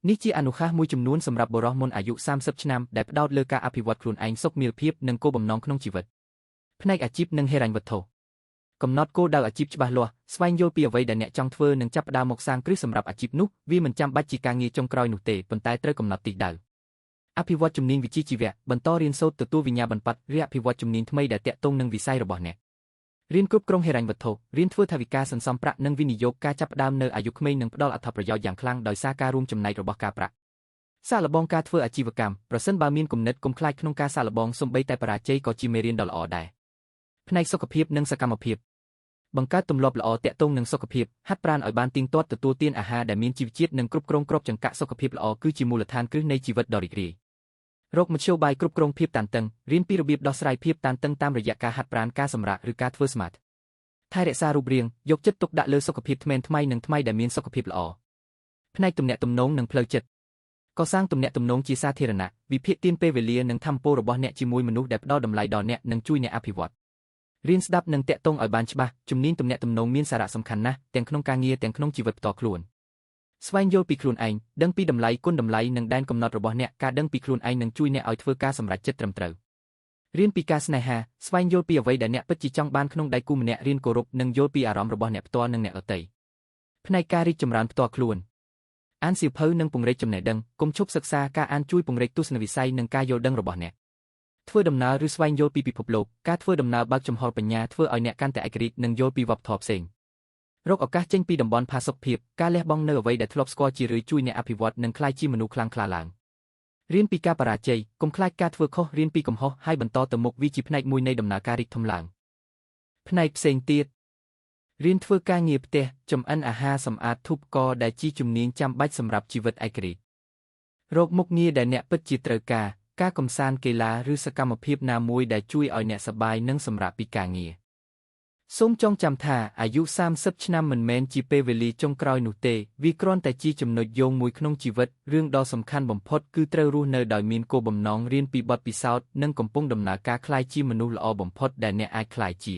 នេះជាអនុសាសន៍មួយចំនួនសម្រាប់បុរសមុនអាយុ30ឆ្នាំដែលផ្ដោតលើការអភិវឌ្ឍខ្លួនឯងសុខមាលភាពនិងគោលបំណងក្នុងជីវិតផ្នែកអាជីពនិងហិរញ្ញវត្ថុកំណត់គោលដៅអាជីពច្បាស់លាស់ស្វែងយល់ពីអ្វីដែលអ្នកចង់ធ្វើនិងចាប់ផ្ដើមមកសាងគ្រឹះសម្រាប់អាជីពនោះវាមិនចាំបាច់ជាការងារចុងក្រោយនោះទេប៉ុន្តែត្រូវកំណត់ទិសដៅអភិវឌ្ឍជំនាញវិជ្ជាជីវៈបន្តរៀនសូត្រទទួលវិញ្ញាបនបត្រឬអភិវឌ្ឍជំនាញថ្មីដែលទាក់ទងនឹងវិស័យរបស់អ្នករៀនគ្រប់គ្រងហិរញ្ញវត្ថុរៀនធ្វើថវិកាសន្សំប្រាក់និងវិនិយោគការចាប់ផ្ដើមនៅអាយុក្មេងនឹងផ្ដល់អត្ថប្រយោជន៍យ៉ាងខ្លាំងដោយសារការរួមចំណែករបស់ការប្រាក់សាកល្បងការធ្វើអាជីវកម្មប្រសិនបើមានគំនិតកុំខ្លាចក្នុងការសាកល្បងសូម្បីតែបរាជ័យក៏ជាមេរៀនដ៏ល្អដែរផ្នែកសុខភាពនិងសកម្មភាពបង្កើតទម្លាប់ល្អទាក់ទងនឹងសុខភាពហាត់ប្រាណឲ្យបានទៀងទាត់ទទួលទានអាហារដែលមានជីវជាតិនិងគ្រប់គ្រងគ្រាប់ចង្កាក់សុខភាពល្អគឺជាមូលដ្ឋានគ្រឹះនៃជីវិតដ៏រីករាយរកមធ្យោបាយគ្រប់គ្រងភាពតានតឹងរៀនពីរបៀបដោះស្រាយភាពតានតឹងតាមរយៈការហាត់ប្រាណការសម្រាកឬការធ្វើស្មាតថែរក្សារូបរាងយកចិត្តទុកដាក់លើសុខភាពថ្មីនិងថ្មីដែលមានសុខភាពល្អផ្នែកទំនាក់ទំនងនិងផ្លូវចិត្តកសាងទំនាក់ទំនងជាសាធារណៈវិភាគទានពេលវេលានិងធម៌ពលរបស់អ្នកជាមួយមនុស្សដែលផ្ដល់តម្លៃដល់អ្នកនិងជួយអ្នកអភិវឌ្ឍរៀនស្ដាប់និងតាក់ទងឲ្យបានច្បាស់ជំនាញទំនាក់ទំនងមានសារៈសំខាន់ណាស់ទាំងក្នុងការងារទាំងក្នុងជីវិតផ្ទាល់ខ្លួនស្វែងយល់ពីខ្លួនឯងដឹងពីតម្លៃគុណតម្លៃនិងដែនកំណត់របស់អ្នកការដឹងពីខ្លួនឯងនឹងជួយអ្នកឲ្យធ្វើការសម្រេចចិត្តត្រឹមត្រូវរៀនពីការស្នេហាស្វែងយល់ពីអ្វីដែលអ្នកពិតជាចង់បានក្នុងដៃគូម្នាក់រៀនគោរពនិងយល់ពីអារម្មណ៍របស់អ្នកផ្ទាល់និងអ្នកដទៃផ្នែកការរីកចម្រើនផ្ទាល់ខ្លួនអានសៀវភៅនិងពង្រីកចំណេះដឹងកុំឈប់សិក្សាការអានជួយពង្រីកទស្សនវិស័យនិងការយល់ដឹងរបស់អ្នកធ្វើដំណើរឬស្វែងយល់ពីពិភពលោកការធ្វើដំណើរបើកចំហបញ្ញាធ្វើឲ្យអ្នកកាន់តែឯករាជ្យនិងយល់ពីវប្បធម៌ផ្សេងរកឱកាសចេញពីតំបន់ផាសុកភាពការលះបង់នៅអ្វីដែលធ្លាប់ស្គាល់ជារឿយជួយអ្នកអភិវឌ្ឍនិងក្លាយជាមនុស្សខ្លាំងក្លាឡើងរៀនពីការបរាជ័យកុំខ្លាចការធ្វើខុសរៀនពីកំហុសហើយបន្តទៅមុខវាជាផ្នែកមួយនៃដំណើរការរីកធំឡើងផ្នែកផ្សេងទៀតរៀនធ្វើការងារផ្ទះចម្អិនអាហារសម្អាតធូបកដែលជាជំនាញចាំបាច់សម្រាប់ជីវិតឯករាជ្យរកមុខងារដែលអ្នកពិតជាត្រូវការកម្សាន្តកីឡាឬសកម្មភាពណាមួយដែលជួយឲ្យអ្នកសប្បាយនិងសម្រាកពីការងារសូមចងចាំថាអាយុ30ឆ្នាំមិនមែនជាពេលវេលាចុងក្រោយនោះទេវាគ្រាន់តែជាចំណុចយោងមួយក្នុងជីវិតរឿងដ៏សំខាន់បំផុតគឺត្រូវរស់នៅដោយមានគោលបំណងរៀនពីបទពិសោធន៍និងកំពុងដំណើរការក្លាយជាមនុស្សល្អបំផុតដែលអ្នកអាចក្លាយជា